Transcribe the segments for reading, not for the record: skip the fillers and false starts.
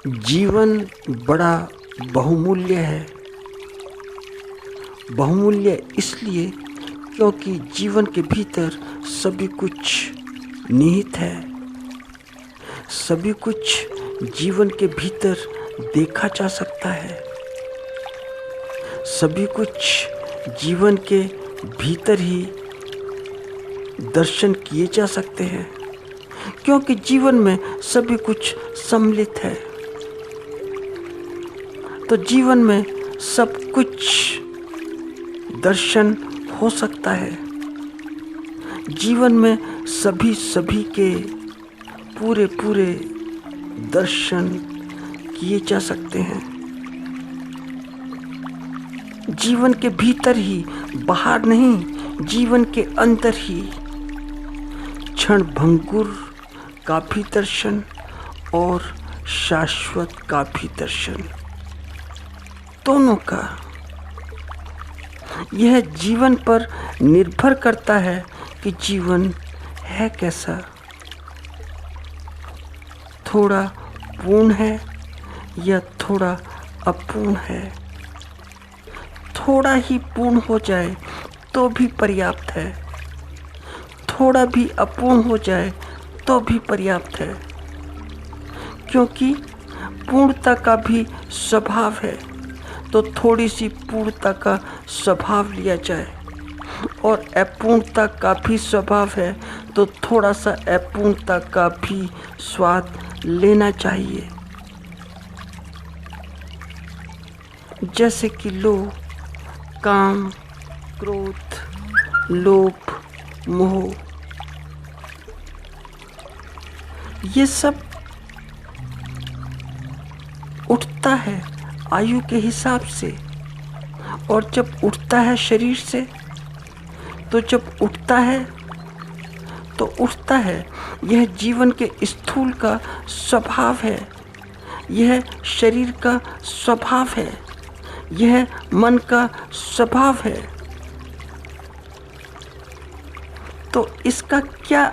जीवन बड़ा बहुमूल्य है। बहुमूल्य इसलिए क्योंकि जीवन के भीतर सभी कुछ निहित है। सभी कुछ जीवन के भीतर देखा जा सकता है। सभी कुछ जीवन के भीतर ही दर्शन किए जा सकते हैं, क्योंकि जीवन में सभी कुछ सम्मिलित है। तो जीवन में सब कुछ दर्शन हो सकता है। जीवन में सभी के पूरे दर्शन किए जा सकते हैं। जीवन के भीतर ही, बाहर नहीं, जीवन के अंदर ही क्षण भंगुर का भी दर्शन और शाश्वत का भी दर्शन, दोनों का। यह जीवन पर निर्भर करता है कि जीवन है कैसा। थोड़ा पूर्ण है या थोड़ा अपूर्ण है। थोड़ा ही पूर्ण हो जाए तो भी पर्याप्त है। थोड़ा भी अपूर्ण हो जाए तो भी पर्याप्त है, क्योंकि पूर्णता का भी स्वभाव है। तो थोड़ी सी पूर्णता का स्वभाव लिया जाए, और अपूर्णता का भी स्वभाव है तो थोड़ा सा अपूर्णता का भी स्वाद लेना चाहिए। जैसे कि लोभ, काम, क्रोध, लोभ, मोह, ये सब उठता है आयु के हिसाब से। और जब उठता है शरीर से, तो जब उठता है तो उठता है। यह जीवन के स्थूल का स्वभाव है। यह शरीर का स्वभाव है। यह मन का स्वभाव है। तो इसका क्या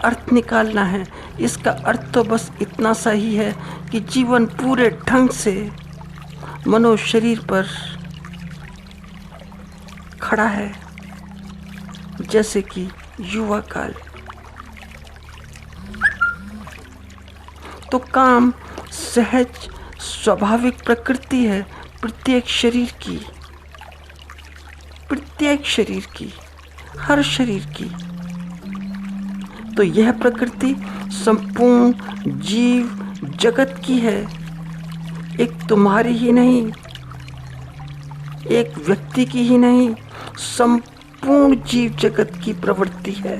अर्थ निकालना है? इसका अर्थ तो बस इतना सा ही है कि जीवन पूरे ढंग से मनो शरीर पर खड़ा है, जैसे कि युवा काल। तो काम सहज स्वाभाविक प्रकृति है प्रत्येक शरीर की, हर शरीर की। तो यह प्रकृति संपूर्ण जीव जगत की है, एक तुम्हारी ही नहीं, एक व्यक्ति की ही नहीं, संपूर्ण जीव जगत की प्रवृत्ति है।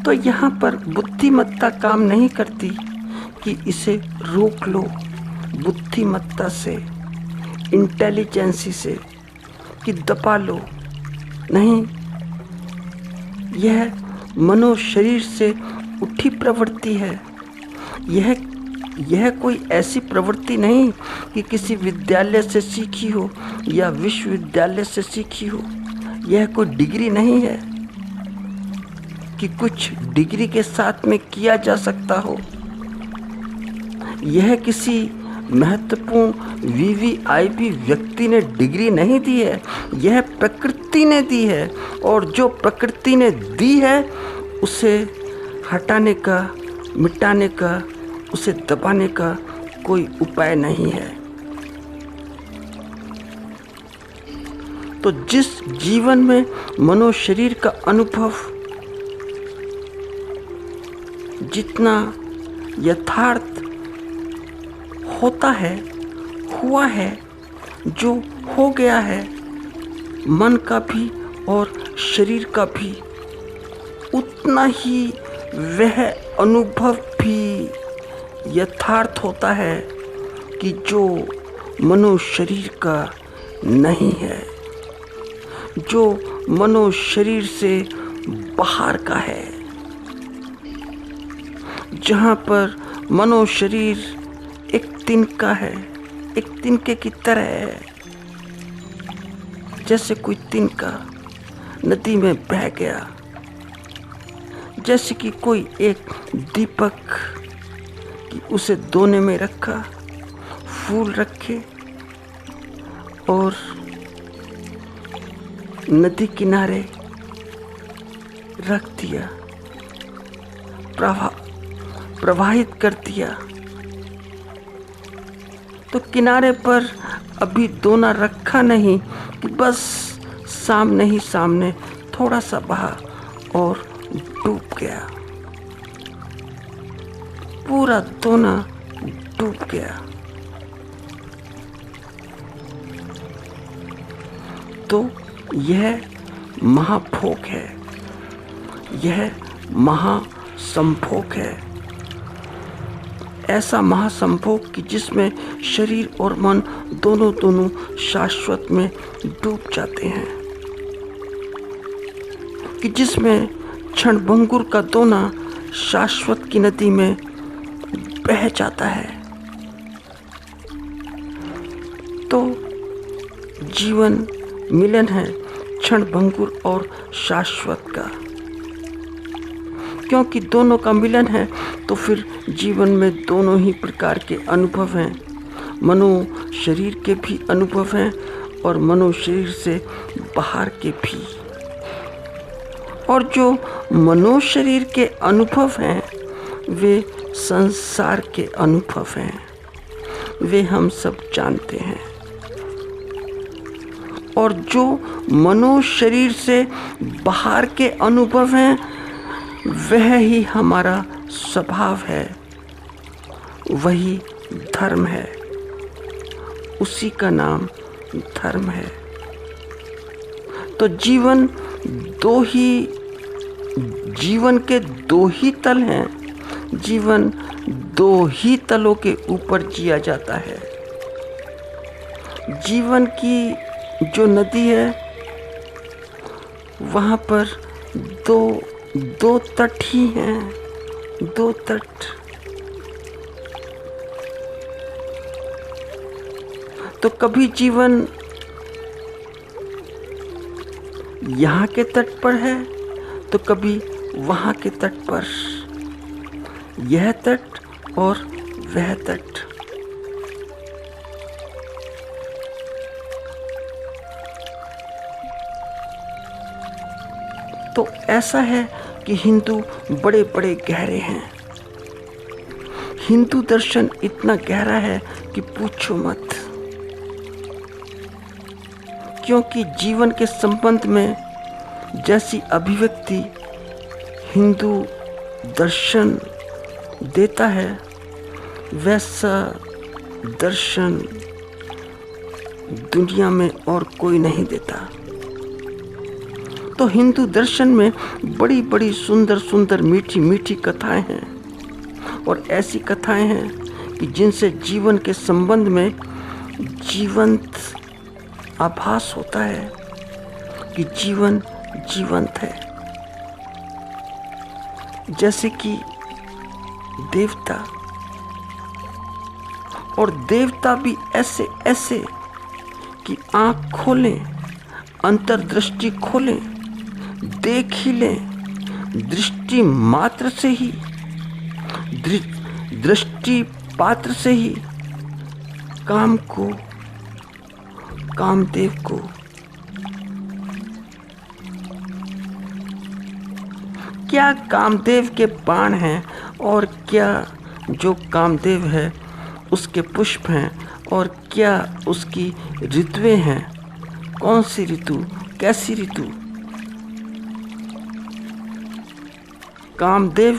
तो यहाँ पर बुद्धिमत्ता काम नहीं करती कि इसे रोक लो, बुद्धिमत्ता से, इंटेलिजेंसी से, कि दबा लो। नहीं, यह मनो शरीर से उठी प्रवृत्ति है। यह कोई ऐसी प्रवृत्ति नहीं कि किसी विद्यालय से सीखी हो या विश्वविद्यालय से सीखी हो। यह कोई डिग्री नहीं है कि कुछ डिग्री के साथ में किया जा सकता हो। यह किसी महत्वपूर्ण वीवीआईपी व्यक्ति ने डिग्री नहीं दी है, यह प्रकृति ने दी है। और जो प्रकृति ने दी है उसे हटाने का, मिटाने का, उसे दबाने का कोई उपाय नहीं है। तो जिस जीवन में मनो शरीर का अनुभव जितना यथार्थ होता है, हुआ है, जो हो गया है, मन का भी और शरीर का भी, उतना ही वह अनुभव भी यथार्थ होता है कि जो मनो शरीर का नहीं है, जो मनो शरीर से बाहर का है। जहाँ पर मनो शरीर एक तिनका है, एक तिनके की तरह है। जैसे कोई तिनका नदी में बह गया, जैसे कि कोई एक दीपक उसे दोने में रखा, फूल रखे और नदी किनारे रख दिया, प्रवाहित कर दिया। तो किनारे पर अभी दोना रखा नहीं कि बस सामने ही सामने थोड़ा सा बहा और डूब गया, पूरा दोना डूब गया। तो यह महाभोग है, यह महासंभोग है। ऐसा महासंभोग कि जिसमें शरीर और मन दोनों शाश्वत में डूब जाते हैं, कि जिसमें क्षणभंगुर का दोना शाश्वत की नदी में बह जाता है। तो जीवन मिलन है क्षणभंगुर और शाश्वत का। क्योंकि दोनों का मिलन है तो फिर जीवन में दोनों ही प्रकार के अनुभव हैं। मनो शरीर के भी अनुभव हैं और मनो शरीर से बाहर के भी। और जो मनो शरीर के अनुभव हैं वे संसार के अनुभव हैं, वे हम सब जानते हैं। और जो मनो शरीर से बाहर के अनुभव हैं वह ही हमारा स्वभाव है, वही धर्म है, उसी का नाम धर्म है। तो जीवन के दो ही तल हैं। जीवन दो ही तलों के ऊपर जिया जाता है। जीवन की जो नदी है वहाँ पर दो तट ही हैं, दो तट। तो कभी जीवन यहाँ के तट पर है तो कभी वहाँ के तट पर, यह तट और वह तट। तो ऐसा है कि हिंदू बड़े बड़े गहरे हैं। हिंदू दर्शन इतना गहरा है कि पूछो मत। क्योंकि जीवन के संबंध में जैसी अभिव्यक्ति हिंदू दर्शन देता है वैसा दर्शन दुनिया में और कोई नहीं देता। तो हिंदू दर्शन में बड़ी बड़ी सुंदर सुंदर मीठी मीठी कथाएं हैं। और ऐसी कथाएं हैं कि जिनसे जीवन के संबंध में जीवंत आभास होता है कि जीवन जीवंत है। जैसे कि देवता, और देवता भी ऐसे ऐसे कि आँख खोलें, अंतर्दृष्टि खोलें, देख ही लें, दृष्टि मात्र से ही, दृष्टि पात्र से ही कामदेव को क्या कामदेव के बाण हैं और क्या जो कामदेव है उसके पुष्प हैं और क्या उसकी ऋतुएं हैं। कौन सी ऋतु, कैसी ऋतु। कामदेव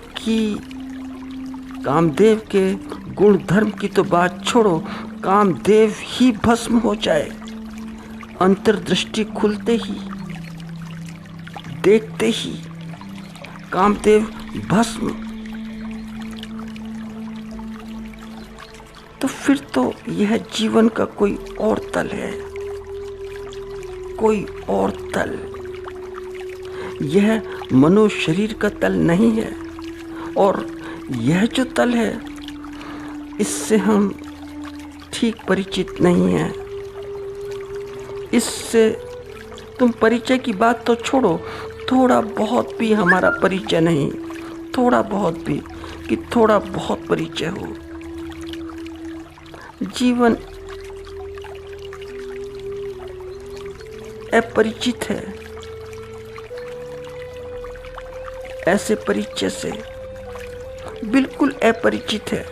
के गुण धर्म की तो बात छोड़ो, कामदेव ही भस्म हो जाए अंतर्दृष्टि खुलते ही, देखते ही कामदेव भस्म। तो फिर तो यह जीवन का कोई और तल है, कोई और तल। यह मनो शरीर का तल नहीं है। और यह जो तल है इससे हम ठीक परिचित नहीं हैं। इससे तुम परिचय की बात तो छोड़ो, थोड़ा बहुत भी हमारा परिचय नहीं, थोड़ा बहुत भी, कि थोड़ा बहुत परिचय हो। जीवन अपरिचित है, ऐसे परिचय से बिल्कुल अपरिचित है।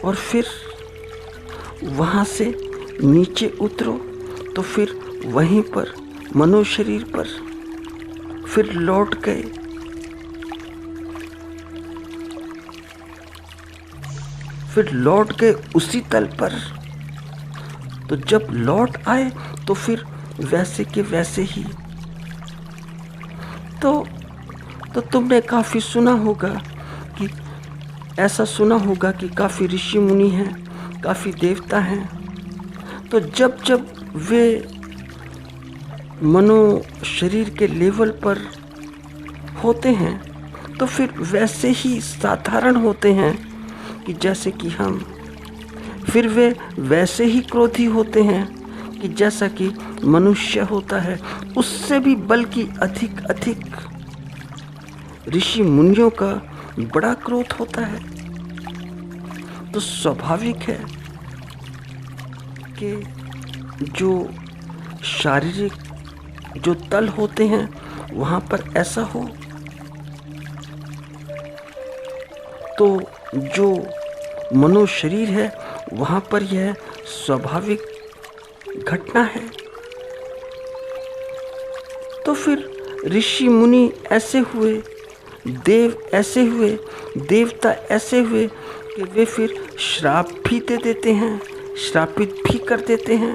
और फिर वहां से नीचे उतरो तो फिर वहीं पर मनोशरीर पर फिर लौट गए। फिर लौट गए उसी तल पर। तो जब लौट आए तो फिर वैसे के वैसे ही। तो तुमने काफी सुना होगा कि ऐसा सुना होगा कि काफी ऋषि मुनि हैं, काफी देवता हैं। तो जब जब वे मनो शरीर के लेवल पर होते हैं तो फिर वैसे ही साधारण होते हैं कि जैसे कि हम। फिर वे वैसे ही क्रोधी होते हैं कि जैसा कि मनुष्य होता है, उससे भी बल्कि अधिक ऋषि मुनियों का बड़ा क्रोध होता है। तो स्वाभाविक है कि जो शारीरिक जो तल होते हैं वहां पर ऐसा हो। तो जो मनो शरीर है वहां पर यह स्वाभाविक घटना है। तो फिर ऋषि मुनि ऐसे हुए, देव ऐसे हुए, देवता ऐसे हुए कि वे फिर श्राप भी दे देते हैं, श्रापित भी कर देते हैं।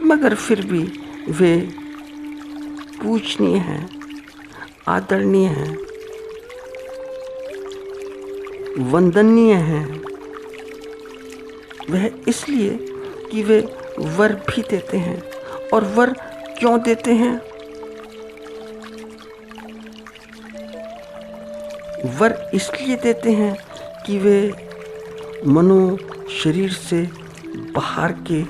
मगर फिर भी वे पूजनीय हैं, आदरणीय हैं, वंदनीय हैं। वह इसलिए कि वे वर भी देते हैं। और वर क्यों देते हैं? वर इसलिए देते हैं कि वे मनो शरीर से बाहर के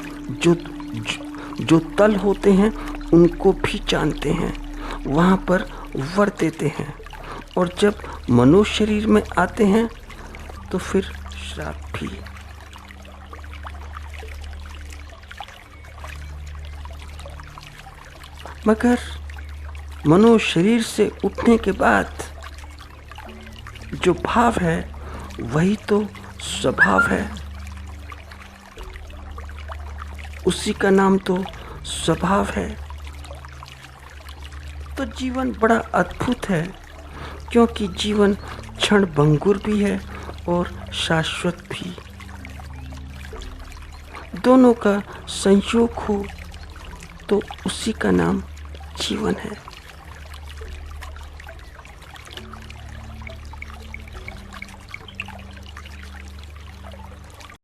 जो तल होते हैं उनको भी जानते हैं, वहाँ पर वर देते हैं। और जब मनो शरीर में आते हैं तो फिर श्राप भी। मगर मनो शरीर से उठने के बाद जो भाव है वही तो स्वभाव है, उसी का नाम तो स्वभाव है। तो जीवन बड़ा अद्भुत है, क्योंकि जीवन क्षण भंगुर भी है और शाश्वत भी। दोनों का संयोग हो तो उसी का नाम जीवन है।